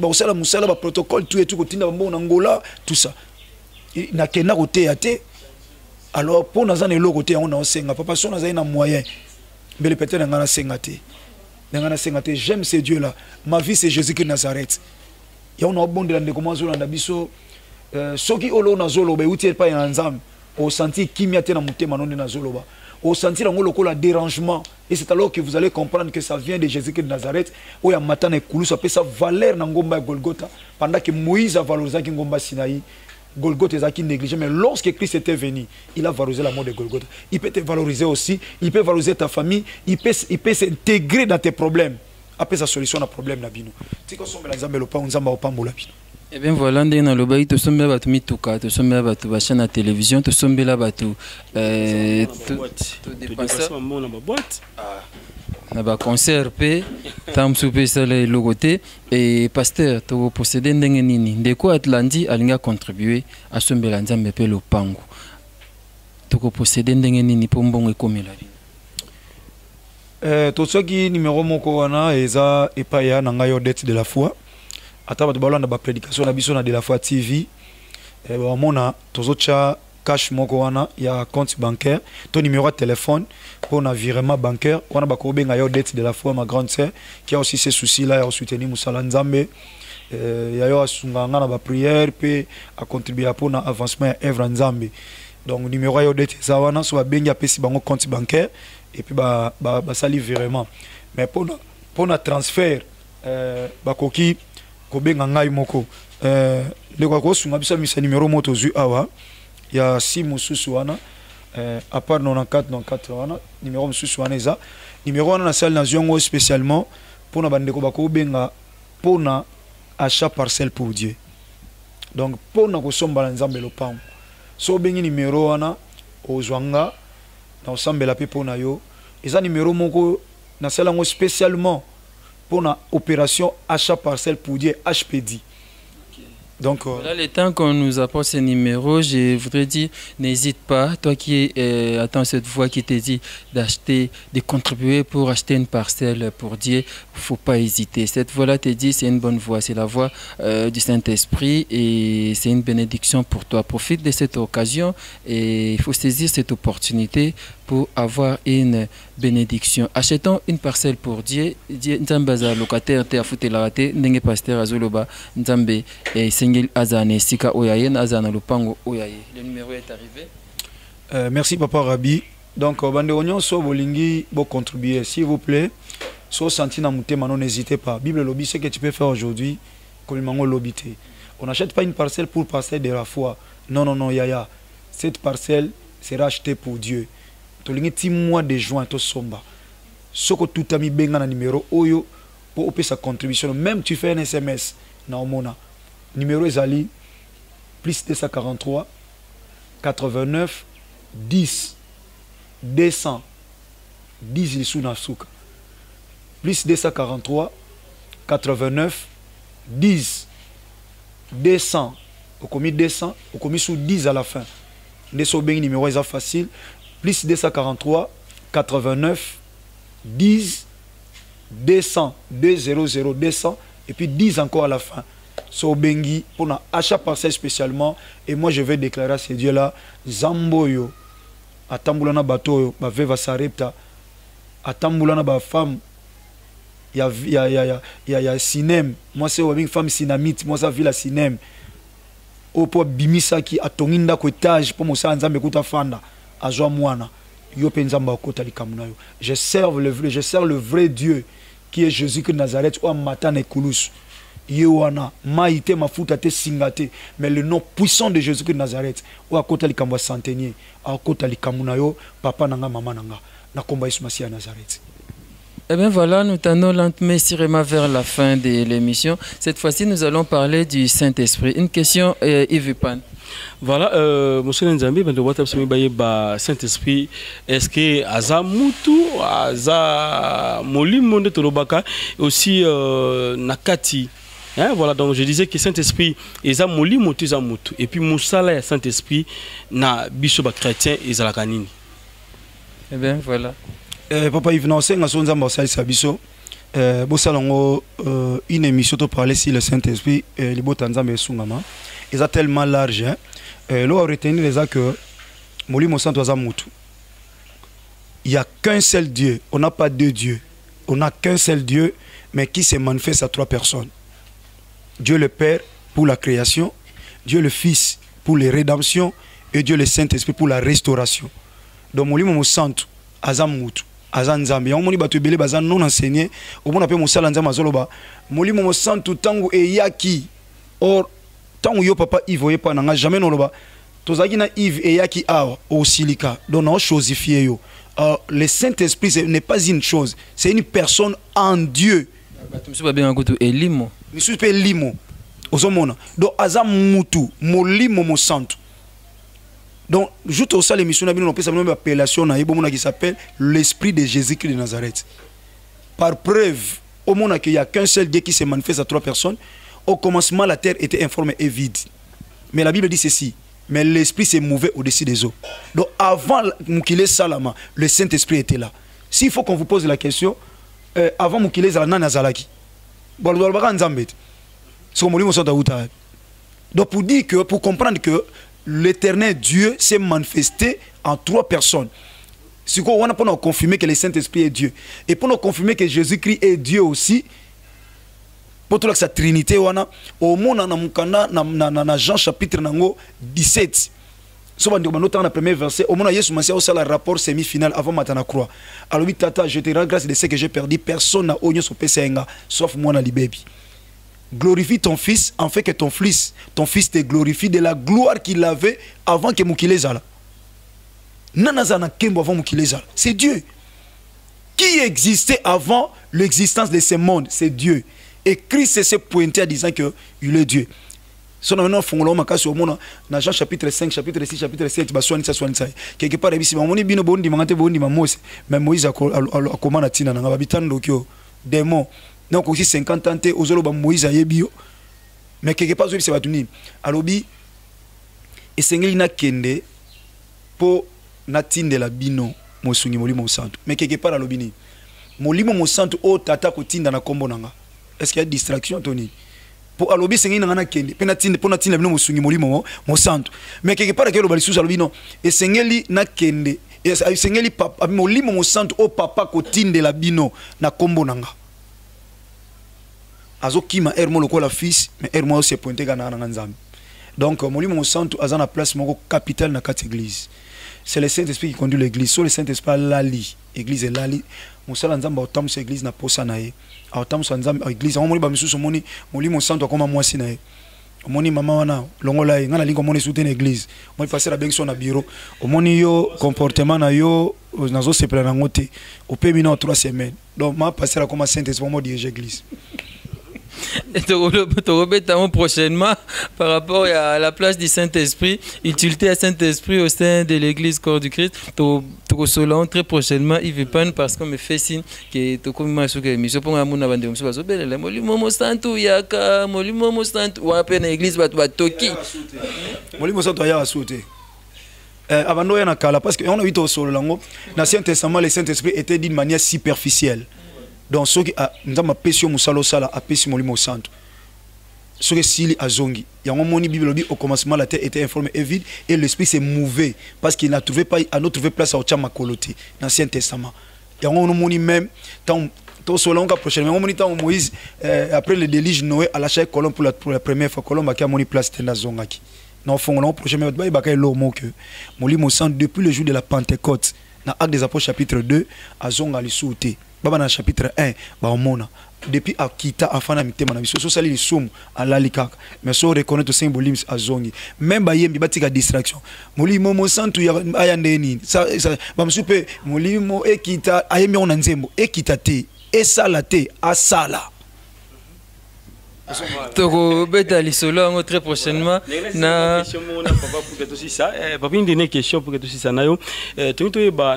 musala musala ba protocole tout et tout ko tinda mambo na Angola tout ça na kena côté até alors pour nous en elo côté on a senga papa son na moyen mais le peut-être ngana senga té. J'aime ces dieux-là. Ma vie, c'est Jésus qui Nazareth. Il y a un bon de la commence à la biso. Ceux qui ont na zolo, ben outil pas un ensemble. Au senti qui m'y a été na monté manon na zolo ba. Au senti la ngolo la dérangement. Et c'est alors que vous allez comprendre que ça vient de Jésus qui Nazareth. Où il y a matin et koulou ça peut sa valeur na ngomba Golgotha. Pendant que Moïse a valorisé qui ngomba Sinaï. Golgotha est négligé, mais lorsque Christ était venu, il a valorisé la mort de Golgotha. Il peut te valoriser aussi, il peut valoriser ta famille, il peut s'intégrer dans tes problèmes. Après sa solution à problème na bino. Tu sais qu'on l'exemple le pas on zamba opambo la bino. Eh bien voilà, ndé na loba ito sombe batu mituka, to sombe batu ba chaîne à télévision, to sombe la batu to dépenser na ba boîte. Na ba concert pe tam souper ça le logoté et pasteur to posséder ndenge nini ndeko Atlandi alinga contribuer à sombela nzambe pe lopango to ko posséder ndenge nini po mbongo ekomela to soki numéro moko wana eza epaya na ngai odette de la foi ata bato balanda ba prédication na biso na de la foi TV ba mona tozocha cash moko wana ya compte bancaire ton numéro de téléphone pour un virement bancaire on a bakobe ngayo dette de la foi ma grande sœur qui a aussi ces soucis là à soutenir musala nzambe ya yo asunganga na ba prière pe à contribuer pour un avancement ya œuvre nzambe donc numéro yo dette ça wana so ba bengi apesi bango compte bancaire et puis ba sali virement mais pour un transfert bakoki ko benga ngai moko le ko sunga bisa misa numéro moto zu awa il y a 6 mususu wana à part 94 wana numéro mususu wana eza numéro wana na salle na ziongo spécialement pour na bandeko bako benga pour na achat parcelle pour Dieu donc pour na ko somba nzambe lopango so bengi numéro wana ozwanga na osambela pe pour na yo eza numéro moko na salle ngo spécialement pour na opération achat parcelle pour Dieu HPD. Donc, là, le temps qu'on nous apporte ces numéros, je voudrais dire, n'hésite pas, toi qui attends cette voix qui te dit d'acheter, de contribuer pour acheter une parcelle pour Dieu, il ne faut pas hésiter. Cette voix-là te dit, c'est une bonne voix, c'est la voix du Saint-Esprit et c'est une bénédiction pour toi. Profite de cette occasion et il faut saisir cette opportunité pour avoir une bénédiction. Achetons une parcelle pour Dieu. Nzambe aza locataire te afutela rate ndenge pasteur azoloba Nzambe et sengel azane sika oyaye na azana lopango oyaye. Le numéro est arrivé. Merci papa Rabi. Donc bande onyon so bolingi bo contribuer s'il vous plaît. So senti na mutema non n'hésitez pas. Bible lobby ce que tu peux faire aujourd'hui comme mango lobité. On n'achète pas une parcelle pour parcelle de la foi. Non yaya. Cette parcelle sera achetée pour Dieu. Tolingi 6 mois de juin to somba. Soko tout ami benga na numéro oyo pour opérer sa contribution. Même tu fais un SMS na omona. Numéro ezali plus 243 89 10 200 10 lisou na suka plus 243 89 10 200 au commis 200 au commis sous 10 à la fin des bengi numéro est facile plus 243 89 10 200 200 200 et puis 10 encore à la fin so bengi pour un achat parcelle spécialement et moi je vais déclarer à ces dieux là Zamboyo atambulana bato ba veva sarepta atambulana ba femme il y a cinéma moi c'est une femme synamite moi ça ville à cinéma au po bimisa ki atonginda ko étage pour mosa nzambe kuta fanda azwa mwana yo penzamba ko talikamuna yo je sers le vrai Dieu qui est Jésus de Nazareth ou matane kulus Yohana maïté mafuta te singate mais le nom puissant de Jésus de Nazareth ou akota likamwa centenier akota likamuna yo papa nanga mama nanga na komba Yesu Masia Nazareth. Eh bien voilà, nous tendons lentement sûrement vers la fin de l'émission. Cette fois-ci, nous allons parler du Saint-Esprit. Une question, Yves Pan. Voilà, monsieur Nzambi, Saint-Esprit, est-ce que Aza Moutou, Aza Molimo de Tolobaka, aussi Nakati? Hein, voilà, donc je disais que Saint-Esprit, Eza Molimo Tuza Moutou. Et puis Moussala Saint-Esprit, na Bishoba chrétien, Eza Kanini. Eh bien voilà. Papa Yves Nansen, une émission pour parler sur le Saint-Esprit, les Botanzam et Sungama. Ils sont tellement large. L'on a retenu les que Molimo Santo Azamutu. Il n'y a qu'un seul Dieu. On n'a pas deux dieux. On n'a qu'un seul Dieu, mais qui se manifeste à trois personnes. Dieu le Père pour la création, Dieu le Fils pour les rédemptions et Dieu le Saint-Esprit pour la restauration. Donc Molimo Santo Azamutu. Azanzambi on moni bato belé bazan non enseigné au mon appelle musala nzamba zoloba molimo mo santu tangu e yaki or tangu yo papa Yves voyez pas nanga jamais no loba tozaki na Yves e yaki awa au silika donc on chosifié yo le Saint-Esprit n'est pas une chose, c'est une personne en Dieu. Tu me bien goto elimo mi suis pe limo ozomona donc azamutu molimo mo santu. Donc, juste au sein de l'émission, on a une appellation qui s'appelle l'Esprit de Jésus-Christ de Nazareth. Par preuve, au monde qu'il n'y a qu'un seul Dieu qui se manifeste à trois personnes, au commencement, la terre était informée et vide. Mais la Bible dit ceci, mais l'Esprit s'est mouvé au-dessus des eaux. Donc, avant Moukile Salama, le Saint-Esprit était là. S'il faut qu'on vous pose la question, avant Moukile Salama, Nazalaki. Donc, pour dire que, pour comprendre que l'Éternel Dieu s'est manifesté en trois personnes. C'est quoi on a pour nous confirmer que le Saint-Esprit est Dieu. Et pour nous confirmer que Jésus-Christ est Dieu aussi. Pour toute sa Trinité, on a au monde dans Jean chapitre 17. Souvent dans le premier verset, au moment où Jésus m'a dit le rapport semi-final avant matana croix. Alors oui tata, je te rends grâce de ce que j'ai perdu. Personne n'a oignon sur PCNga, sauf moi dans les bébés. Glorifie ton fils, en fait que ton fils te glorifie de la gloire qu'il avait avant que Moukile Zala. Nanazana Kembo avant Moukile Zala. C'est Dieu. Qui existait avant l'existence de ce monde? C'est Dieu. Et Christ s'est pointé en disant qu'il est Dieu. Son nom fongolo makasi au monde dans Jean chapitre 5, chapitre 6, chapitre 7, quelque part ici on bino bondi mangate bondi Mose, mais Moïse a commandé tina na babitando kyo démon. Donc aussi 50 ans aux oloba Moïse ayebio mais quelque part c'est batuni alobi esengeli na kende po na tinde la bino mosungi molimo santo mais quelque part alobi ni molimo mo santo o tata ko tinda na kombo nanga est-ce qu'il y a distraction toni pour alobi sengeli na kende pe na tinde po na tinda bino mosungi molimo mo santo mais quelque part ke lo balisusu alobi non esengeli na kende esengeli papa molimo mo santo o papa ko tinde la bino na kombo nanga azokima ermo lokola fils mais ermo se pointé kana na nzambe donc molimo santo azana place moko capitale na quatre église c'est le Saint-Esprit qui conduit l'église sur le Saint-Esprit lali église est lali musala nzamba otamu sa église na posa na ye otamu sa nzamba église on moni ba misusu moni molimo santo akoma mwasi na ye omoni mama wana longola ye ngana lingo moni soutenir église moi passer la benction na bureau omoni yo comportement na yo nazo sepela na ngote au pemi na 3 semaines donc ma passer la comme Saint-Esprit mo diriger église. prochainement par rapport à la place du Saint-Esprit, utilité à Saint-Esprit au sein de l'église Corps du Christ. Très prochainement, il veut pas parce qu'on me fait signe que tu commences à émission pour un monde de Molimo Santo Yaka, Molimo Santo, ou à peine l'église va Toki. Molimo Santo ya sauté. Avant nous, parce qu'on a vu au sol, dans l'Ancien Testament, le Saint-Esprit était d'une manière superficielle. Donc, ceux qui ont péché Moussalo Sala, a péché Molimo Santo. Ceux qui Sili Azongi. Il y a un moment, la Bible dit au commencement, la terre était informée et vide, et l'Esprit s'est mouvé, parce qu'il n'a trouvé pas, à trouvé place à Ochama Koloté, dans l'Ancien Testament. Il y a un moment, même, prochainement, Moïse, après le déluge, Noé a lâché Colombe pour la première fois. Colombe a mis place dans Zongaki. Non, fond, prochainement, il y a l'homme que Molimo Santo, depuis le jour de la Pentecôte, dans Actes des Apôtres, chapitre 2, à Zongali Souté. Baba dans chapitre 1, depuis Akita, Afana Mitema, so sali les soum à l'Alikak, mais so reconnaître le symbolisme à Zongi. Même Bayem, Batika distraction. Molimo Santo, Ayandeni, ça, Bamsupe, Molimo, Ekita, Ayemi Onanzembo, Ekita te, Esalate, Asala. Très prochainement. Papa, une dernière question pour que tu sais nayo. Tu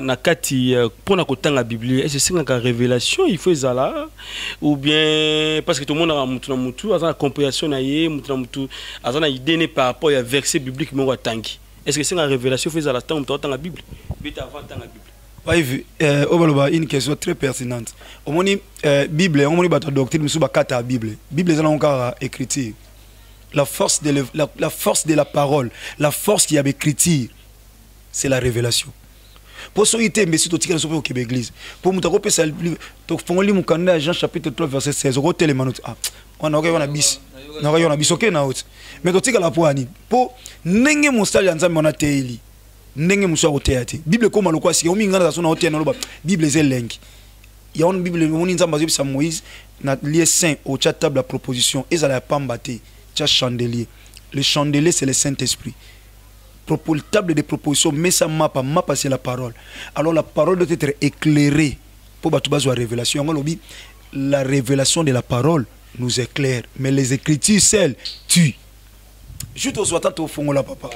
na kati pour na kotanga la Bible. Est-ce que c'est une révélation il faut ça ou bien parce que tout le monde a mutu a compréhension na yé mutu a na idée par rapport à verset biblique mo watangi. Est-ce que c'est une révélation fait ça la temps la Bible? Vite avant la Bible. Une question très pertinente. Au moins, Bible, on a une doctrine, mais la Bible. Bible est encore écriture. La force de la parole, la force qui y a écriture, c'est la révélation. Pour ceux qui mais si tu as au Québec Église, pour nous taper ça, tu fais lire mon canal Jean chapitre 3 verset 16. On a les manoutes. On a un bis. On a un bis. Ok, na autre. Mais tu as la poigne. Pour n'engue mon style ensemble on a téli. N'engue mon soir au théâtre. Bible comme le quoi si on m'y engage dans son hôtel dans Bible est lengue. Il y a une Bible on y ensemble basé sur Moïse na lié saint au chat table la proposition et ça la pambaté. Tcha chandelier. Le chandelier c'est le Saint-Esprit. Le table de proposition, mais ça m'a pas c'est la parole. Alors la parole doit être éclairée pour battre la révélation. La révélation de la parole nous éclaire, mais les écritures celles tuent. Je te souhaite au fond là papa.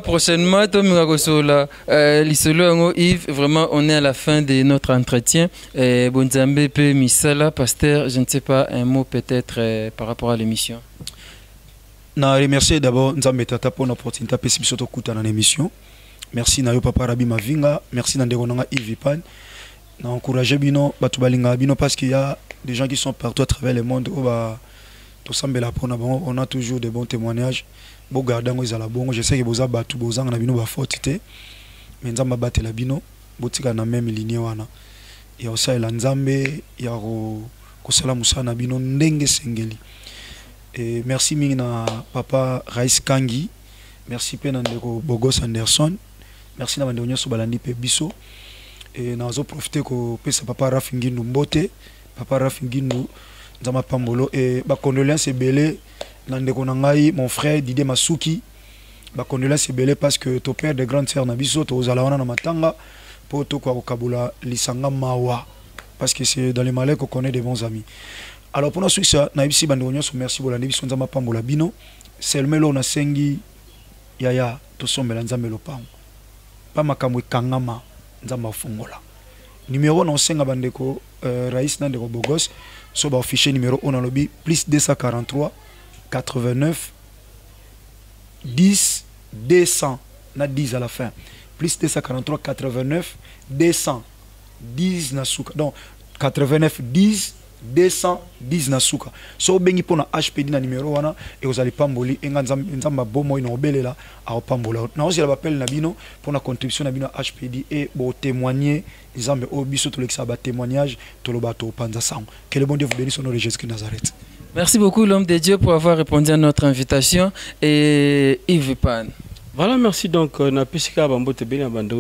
Prochainement, Yves, vraiment on est à la fin de notre entretien. Bonzambe P Misala, pasteur, je ne sais pas un mot peut-être par rapport à l'émission. Je remercie d'abord Nzambe Tata pour l'opportunité de participer à l'émission. Merci Nayo Papa Rabi Mavinga, merci Nanderonanga Yves Pan. Je encourage Bino, Bino parce qu'il y a des gens qui sont partout à travers le monde. On a toujours de bons témoignages. Je sais que vous avez battu Bozang na Bino Bafortité. Mais Nzamba batte la Bino, Botika na même ligne wana. Il y a aussi Nzambe, il y a Kosala Moussa na Bino Ndenge Sengeli. Et merci Mina Papa Raïs Kangi, merci Penandeko Bogos Anderson, merci Namandeonyo Sobalandi Pebiso. Et nous avons profité que Papa Rafingindu Mbote, Papa Rafingindu Nzama Pambolo. Et ma condoléance est belle, Nandeko Nangai, mon frère Dide Masuki. Ma condoléance est belle parce que ton père de grande sœur Nabiso, tu as na matanga, pour toi au Kabula, Lisanga Mawa. Parce que c'est dans les malais qu'on connaît des bons amis. Alors pour nous ça naibisi bandonyo so merci bolandi biso nzamba pambola bino selmelo na sengi yaya to sombela nzambe lopango pa makamwe kangama nzamba fungola numéro na senga bandeko Raïs na ndeko Bogos so ba afficher numéro on a lobby plus 243 89 10 200 na 10 à la fin plus 243 89 200 10 na suka donc 89 10 210 na suka so bengi pona HPD na numéro wana et vous allez pamboli enga nzamba bomo ino belela a pambola na aussi la appel na bino pour la contribution na bino HPD et bo témoigner nzambe obiso to lekisa ba témoignage to lobato panza sang que le bon Dieu vous bénisse au nom de Jésus-Christ de Nazareth. Merci beaucoup l'homme de Dieu pour avoir répondu à notre invitation et Yves Pan. Voilà, merci. Donc, on a pu se faire un peu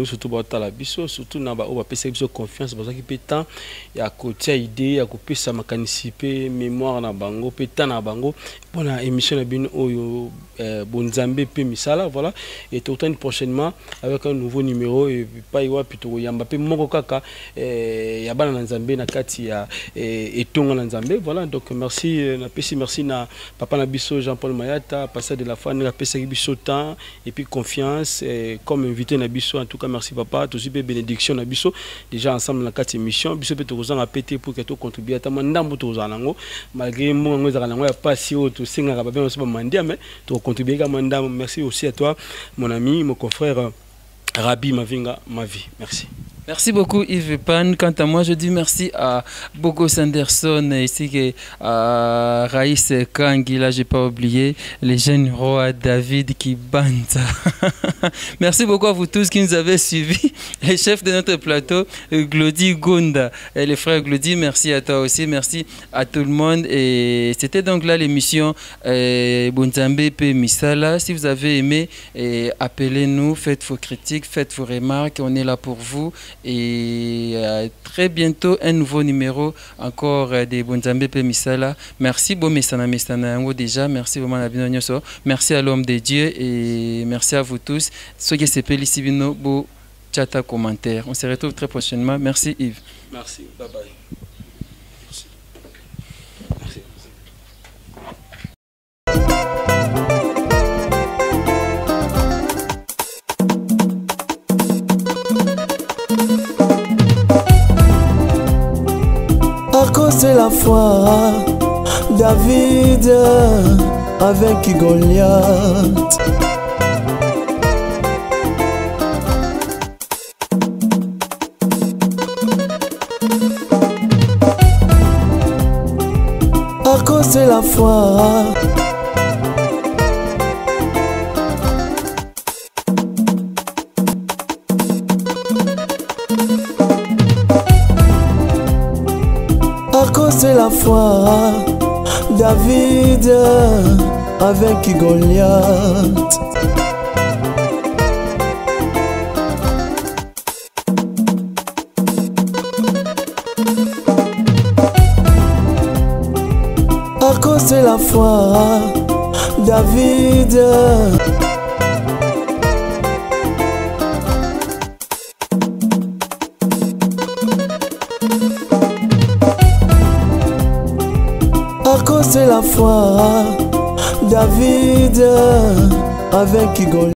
surtout pour la biso, surtout on a pu se confiance parce qu'il peut temps, il y a côté idée, il y a côté ça m'a participer mémoire na bango, peut temps na bango. Bon, la émission na bien au Bonzambe pe misala, voilà. Et tout le temps prochainement avec un nouveau numéro et pas y va plutôt y a Mbappé moko kaka y a bana na Nzambe na kati ya et tonga na Nzambe, voilà. Donc merci na pesi merci na papa na biso Jean-Paul Mayata, passé de la fin na pesi biso temps et puis confiance comme invité Nabiso. En tout cas merci papa, tous les bénédictions Nabiso déjà ensemble dans 4 émissions biso peut tous en péter pour que tu contribues à ta mandambo tous en malgré moi nous allons pas si haut tout singa ba bien aussi pas mandia mais tu contribuer à mandam. Merci aussi à toi mon ami mon confrère Rabi Mavinga ma vie. Merci. Merci beaucoup Yves Pan. Quant à moi, je dis merci à Bogo Sanderson, ici à Raïs Kangi, là j'ai pas oublié, les jeunes rois David Kibanta. Merci beaucoup à vous tous qui nous avez suivis, les chefs de notre plateau, Glody Gonda et les frères Glody, merci à toi aussi, merci à tout le monde. Et c'était donc là l'émission Bonzambe P Misala. Si vous avez aimé, appelez-nous, faites vos critiques, faites vos remarques, on est là pour vous. Et très bientôt un nouveau numéro encore des Bonzambe P Misala. Merci Bomesana Mesana déjà, merci vraiment la bienvenue. Merci à l'homme de Dieu et merci à vous tous. Ceux qui s'appellent ici Bino Bo Chata commentaire. On se retrouve très prochainement. Merci Yves. Merci. Bye bye. À cause de la foi, David avec Goliath. À cause de la foi, à cause de la foi, David avec Goliath. À cause de la foi, David à cause de la foi, David avec Goliath.